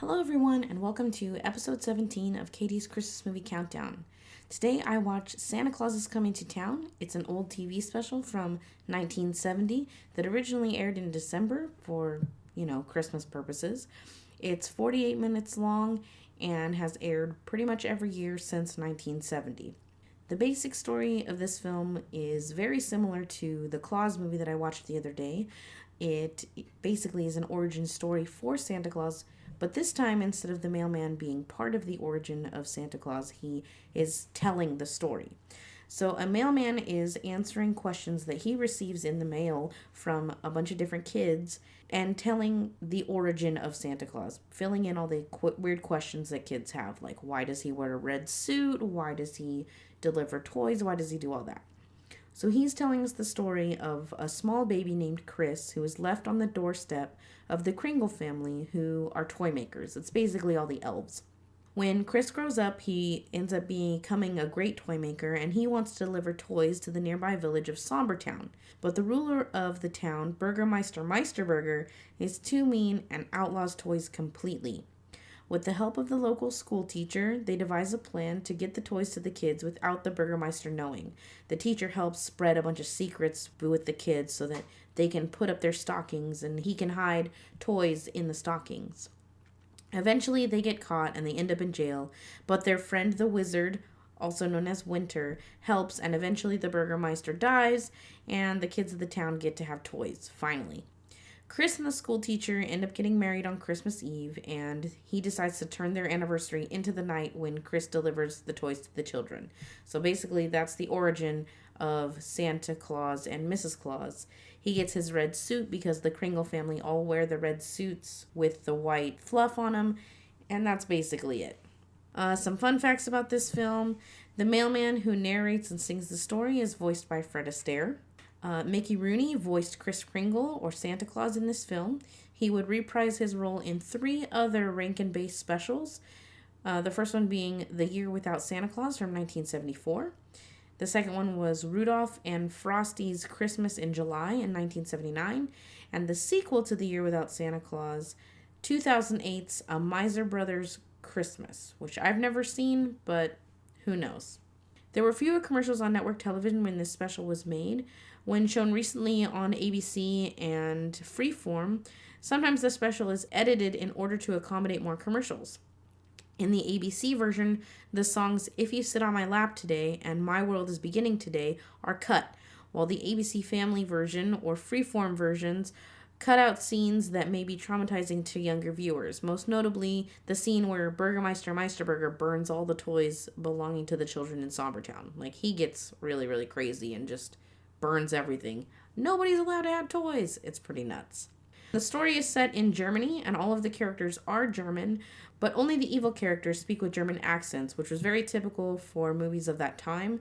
Hello, everyone, and welcome to episode 17 of Katie's Christmas Movie Countdown. Today I watched Santa Claus is Coming to Town. It's an old TV special from 1970 that originally aired in December for, Christmas purposes. It's 48 minutes long and has aired pretty much every year since 1970. The basic story of this film is very similar to the Claus movie that I watched the other day. It basically is an origin story for Santa Claus, but this time, instead of the mailman being part of the origin of Santa Claus, he is telling the story. So, a mailman is answering questions that he receives in the mail from a bunch of different kids and telling the origin of Santa Claus, filling in all the weird questions that kids have, like why does he wear a red suit? Why does he deliver toys? Why does he do all that? So he's telling us the story of a small baby named Chris who is left on the doorstep of the Kringle family, who are toy makers. It's basically all the elves. When Chris grows up, he ends up becoming a great toy maker, and he wants to deliver toys to the nearby village of Sombertown. But the ruler of the town, Burgermeister Meisterburger, is too mean and outlaws toys completely. With the help of the local school teacher, they devise a plan to get the toys to the kids without the Burgermeister knowing. The teacher helps spread a bunch of secrets with the kids so that they can put up their stockings and he can hide toys in the stockings. Eventually, they get caught and they end up in jail, but their friend the wizard, also known as Winter, helps, and eventually the Burgermeister dies and the kids of the town get to have toys, finally. Chris and the school teacher end up getting married on Christmas Eve, and he decides to turn their anniversary into the night when Chris delivers the toys to the children. So basically, that's the origin of Santa Claus and Mrs. Claus. He gets his red suit because the Kringle family all wear the red suits with the white fluff on them, and that's basically it. Some fun facts about this film. The mailman who narrates and sings the story is voiced by Fred Astaire. Mickey Rooney voiced Kris Kringle, or Santa Claus, in this film. He would reprise his role in 3 other Rankin-based specials. The first one being The Year Without Santa Claus from 1974. The second one was Rudolph and Frosty's Christmas in July in 1979. And the sequel to The Year Without Santa Claus, 2008's A Miser Brothers Christmas, which I've never seen, but who knows. There were fewer commercials on network television when this special was made. When shown recently on ABC and Freeform, sometimes the special is edited in order to accommodate more commercials. In the ABC version, the songs If You Sit on My Lap Today and My World is Beginning Today are cut, while the ABC Family version or Freeform versions cut out scenes that may be traumatizing to younger viewers, most notably the scene where Burgermeister Meisterburger burns all the toys belonging to the children in Sombertown. Like, he gets really, really crazy and just burns everything. Nobody's allowed to have toys. It's pretty nuts. The story is set in Germany, and all of the characters are German, but only the evil characters speak with German accents, which was very typical for movies of that time.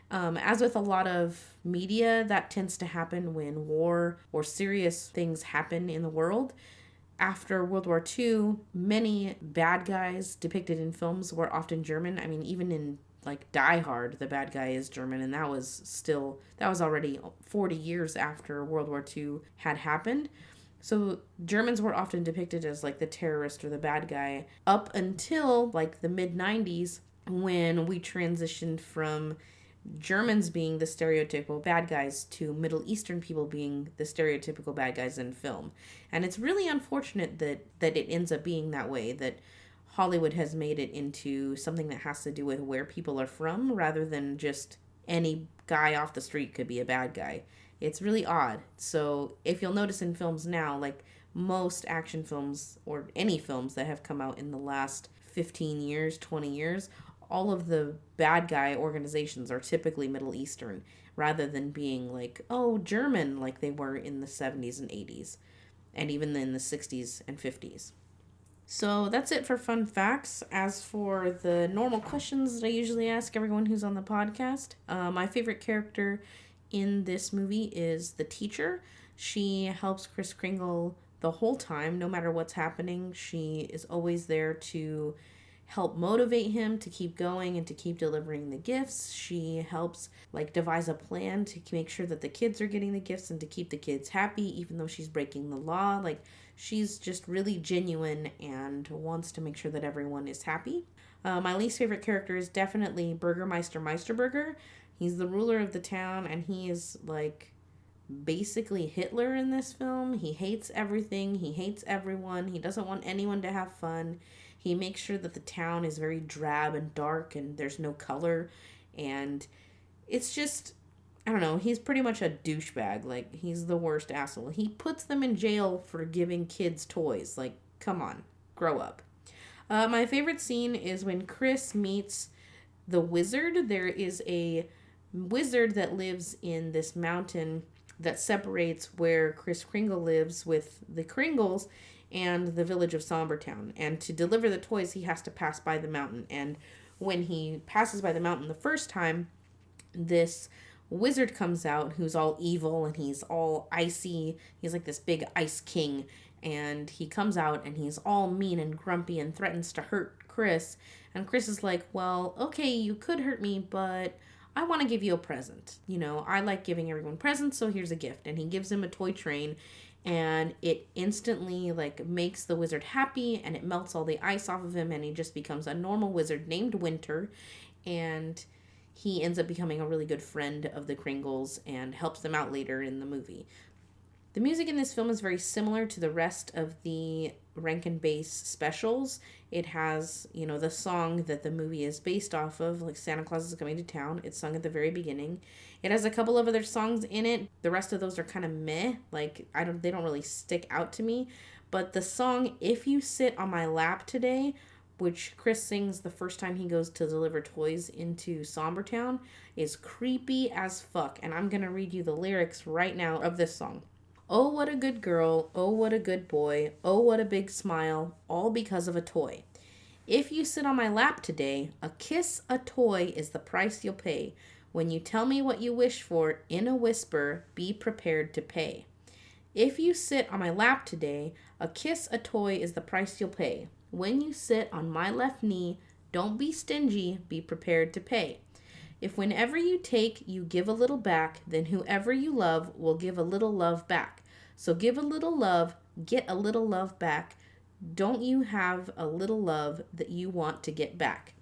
As with a lot of media, that tends to happen when war or serious things happen in the world. After World War II, many bad guys depicted in films were often German. I mean, even in like Die Hard, the bad guy is German, and that was already 40 years after World War II had happened. So Germans were often depicted as like the terrorist or the bad guy up until like the mid-90s, when we transitioned from Germans being the stereotypical bad guys to Middle Eastern people being the stereotypical bad guys in film. And it's really unfortunate that it ends up being that way, that Hollywood has made it into something that has to do with where people are from rather than just any guy off the street could be a bad guy. It's really odd. So if you'll notice in films now, like most action films or any films that have come out in the last 15 years, 20 years, all of the bad guy organizations are typically Middle Eastern rather than being like, oh, German, like they were in the 70s and 80s and even in the 60s and 50s. So that's it for fun facts. As for the normal questions that I usually ask everyone who's on the podcast, my favorite character in this movie is the teacher. She helps Kris Kringle the whole time, no matter what's happening. She is always there to help motivate him to keep going and to keep delivering the gifts. She helps devise a plan to make sure that the kids are getting the gifts and to keep the kids happy, even though she's breaking the law. She's just really genuine and wants to make sure that everyone is happy. My least favorite character is definitely Burgermeister Meisterburger. He's the ruler of the town, and he is like basically Hitler in this film. He hates everything, he hates everyone, he doesn't want anyone to have fun. He makes sure that the town is very drab and dark and there's no color. And it's just, I don't know, he's pretty much a douchebag. Like, he's the worst asshole. He puts them in jail for giving kids toys. Like, come on, grow up. My favorite scene is when Chris meets the wizard. There is a wizard that lives in this mountain that separates where Kris Kringle lives with the Kringles and the village of Sombertown. And to deliver the toys, he has to pass by the mountain. And when he passes by the mountain the first time, this wizard comes out who's all evil and he's all icy. He's like this big ice king. And he comes out and he's all mean and grumpy and threatens to hurt Chris. And Chris is like, well, okay, you could hurt me, but I want to give you a present. You know, I like giving everyone presents, so here's a gift. And he gives him a toy train, and it instantly, like, makes the wizard happy, and it melts all the ice off of him, and he just becomes a normal wizard named Winter. And he ends up becoming a really good friend of the Kringles and helps them out later in the movie. The music in this film is very similar to the rest of the Rankin Bass specials. It has, you know, the song that the movie is based off of, like Santa Claus is Coming to Town. It's sung at the very beginning. It has a couple of other songs in it. The rest of those are kind of meh. Like, they don't really stick out to me. But the song If You Sit on My Lap Today, which Chris sings the first time he goes to deliver toys into Sombertown, is creepy as fuck. And I'm going to read you the lyrics right now of this song. Oh, what a good girl. Oh, what a good boy. Oh, what a big smile. All because of a toy. If you sit on my lap today, a kiss, a toy is the price you'll pay. When you tell me what you wish for, in a whisper, be prepared to pay. If you sit on my lap today, a kiss, a toy is the price you'll pay. When you sit on my left knee, don't be stingy, be prepared to pay. If whenever you take, you give a little back, then whoever you love will give a little love back. So give a little love, get a little love back. Don't you have a little love that you want to get back?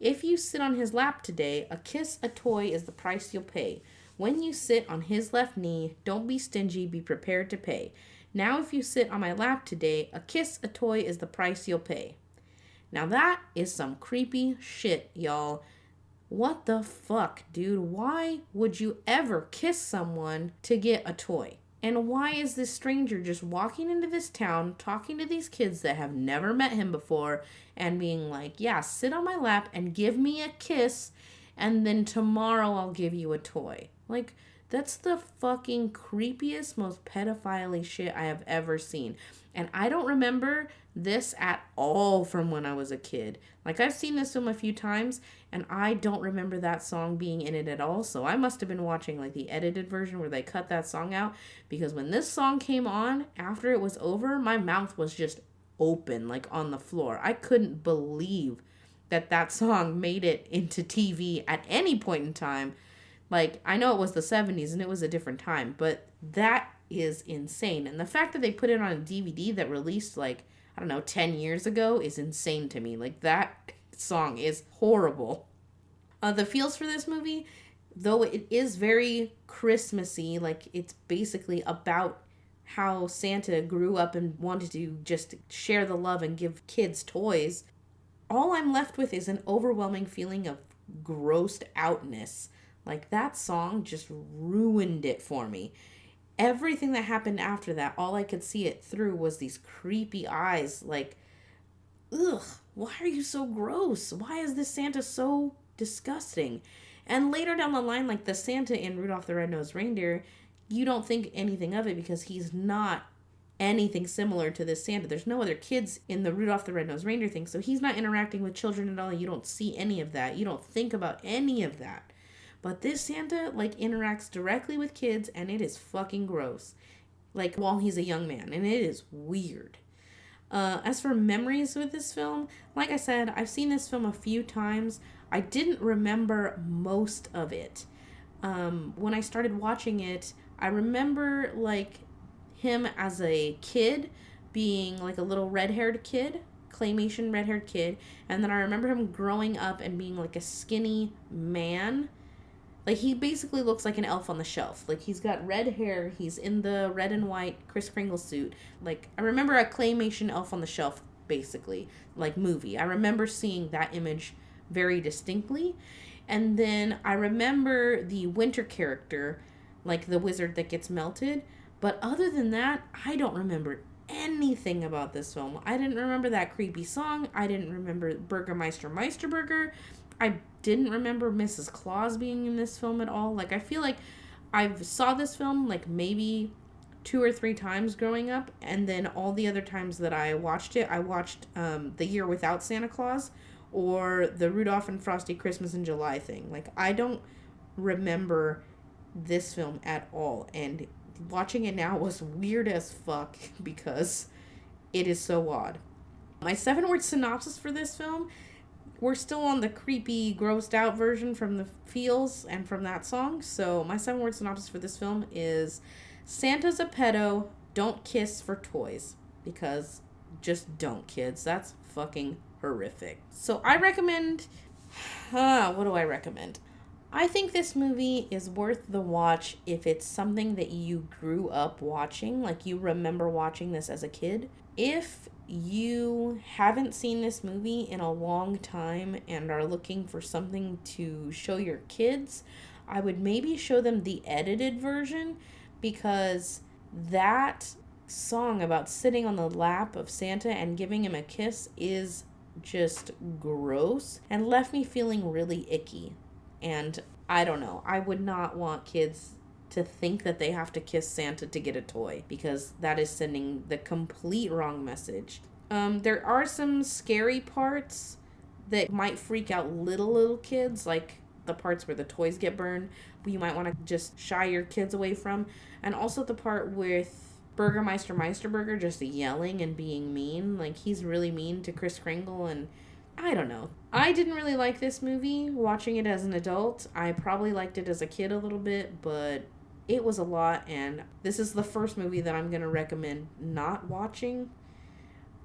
If you sit on his lap today, a kiss, a toy is the price you'll pay. When you sit on his left knee, don't be stingy, be prepared to pay. Now if you sit on my lap today, a kiss, a toy is the price you'll pay. Now that is some creepy shit, y'all. What the fuck, dude? Why would you ever kiss someone to get a toy? And why is this stranger just walking into this town, talking to these kids that have never met him before, and being like, yeah, sit on my lap and give me a kiss, and then tomorrow I'll give you a toy? Like, that's the fucking creepiest, most pedophile-y shit I have ever seen. And I don't remember this at all from when I was a kid. Like, I've seen this film a few times, and I don't remember that song being in it at all. So I must have been watching, like, the edited version where they cut that song out. Because when this song came on, after it was over, my mouth was just open, like, on the floor. I couldn't believe that song made it into TV at any point in time. Like, I know it was the 70s and it was a different time, but that is insane. And the fact that they put it on a DVD that released, like, I don't know, 10 years ago is insane to me. Like, that song is horrible. The feels for this movie, though it is very Christmassy, like, it's basically about how Santa grew up and wanted to just share the love and give kids toys. All I'm left with is an overwhelming feeling of grossed outness. Like, that song just ruined it for me. Everything that happened after that, all I could see it through was these creepy eyes. Like, ugh, why are you so gross? Why is this Santa so disgusting? And later down the line, like the Santa in Rudolph the Red-Nosed Reindeer, you don't think anything of it because he's not anything similar to this Santa. There's no other kids in the Rudolph the Red-Nosed Reindeer thing, so he's not interacting with children at all. You don't see any of that. You don't think about any of that. But this Santa, like, interacts directly with kids, and it is fucking gross. Like, while he's a young man, and it is weird. As for memories with this film, like I said, I've seen this film a few times. I didn't remember most of it. When I started watching it, I remember, like, him as a kid, being like a little red-haired kid, claymation red-haired kid, and then I remember him growing up and being like a skinny man. Like, he basically looks like an elf on the shelf. Like, he's got red hair, he's in the red and white Kris Kringle suit. Like, I remember a claymation elf on the shelf, basically, like, movie. I remember seeing that image very distinctly. And then I remember the winter character, like the wizard that gets melted. But other than that, I don't remember anything about this film. I didn't remember that creepy song. I didn't remember Burgermeister Meisterburger. I didn't remember Mrs. Claus being in this film at all. Like, I feel like I saw this film, like, maybe 2 or 3 times growing up. And then all the other times that I watched it, I watched The Year Without Santa Claus or the Rudolph and Frosty Christmas in July thing. Like, I don't remember this film at all. And watching it now was weird as fuck because it is so odd. My 7-word synopsis for this film, we're still on the creepy, grossed out version from the feels and from that song. So my 7-word synopsis for this film is: Santa's a pedo, don't kiss for toys. Because just don't, kids. That's fucking horrific. So I recommend, what do I recommend? I think this movie is worth the watch if it's something that you grew up watching, like you remember watching this as a kid. If you haven't seen this movie in a long time and are looking for something to show your kids, I would maybe show them the edited version, because that song about sitting on the lap of Santa and giving him a kiss is just gross and left me feeling really icky. And I don't know, I would not want kids to think that they have to kiss Santa to get a toy, because that is sending the complete wrong message. There are some scary parts that might freak out little kids, like the parts where the toys get burned, you might want to just shy your kids away from. And also the part with Burgermeister Meisterburger just yelling and being mean. Like, he's really mean to Kris Kringle, and I don't know. I didn't really like this movie watching it as an adult. I probably liked it as a kid a little bit, but it was a lot, and this is the first movie that I'm going to recommend not watching.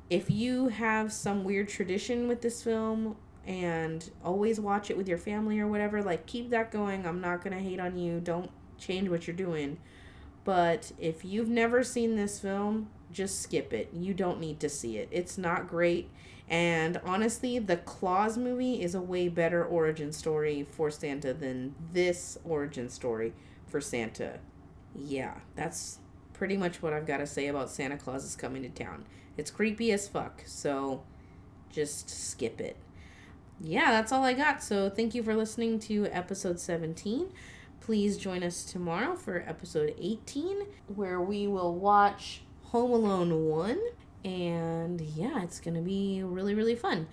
If you have some weird tradition with this film and always watch it with your family or whatever, like, keep that going. I'm not going to hate on you. Don't change what you're doing. But if you've never seen this film, just skip it. You don't need to see it. It's not great. And honestly, the Claus movie is a way better origin story for Santa than this origin story for Santa. Yeah, that's pretty much what I've got to say about Santa Claus is Coming to Town. It's creepy as fuck, so just skip it. Yeah, that's all I got. So thank you for listening to episode 17. Please join us tomorrow for episode 18, where we will watch Home Alone 1. And yeah, it's going to be really, really fun.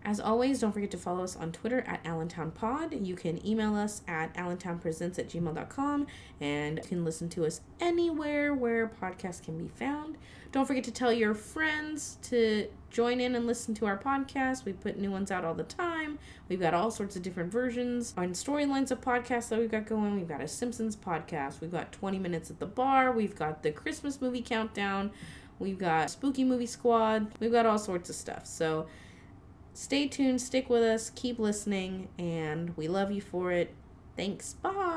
As always, don't forget to follow us on Twitter at AllentownPod. You can email us at allentownpresents@gmail.com, and you can listen to us anywhere where podcasts can be found. Don't forget to tell your friends to join in and listen to our podcast. We put new ones out all the time. We've got all sorts of different versions on storylines of podcasts that we've got going. We've got a Simpsons podcast. We've got 20 Minutes at the Bar. We've got the Christmas movie countdown. We've got Spooky Movie Squad. We've got all sorts of stuff. So stay tuned, stick with us, keep listening, and we love you for it. Thanks. Bye.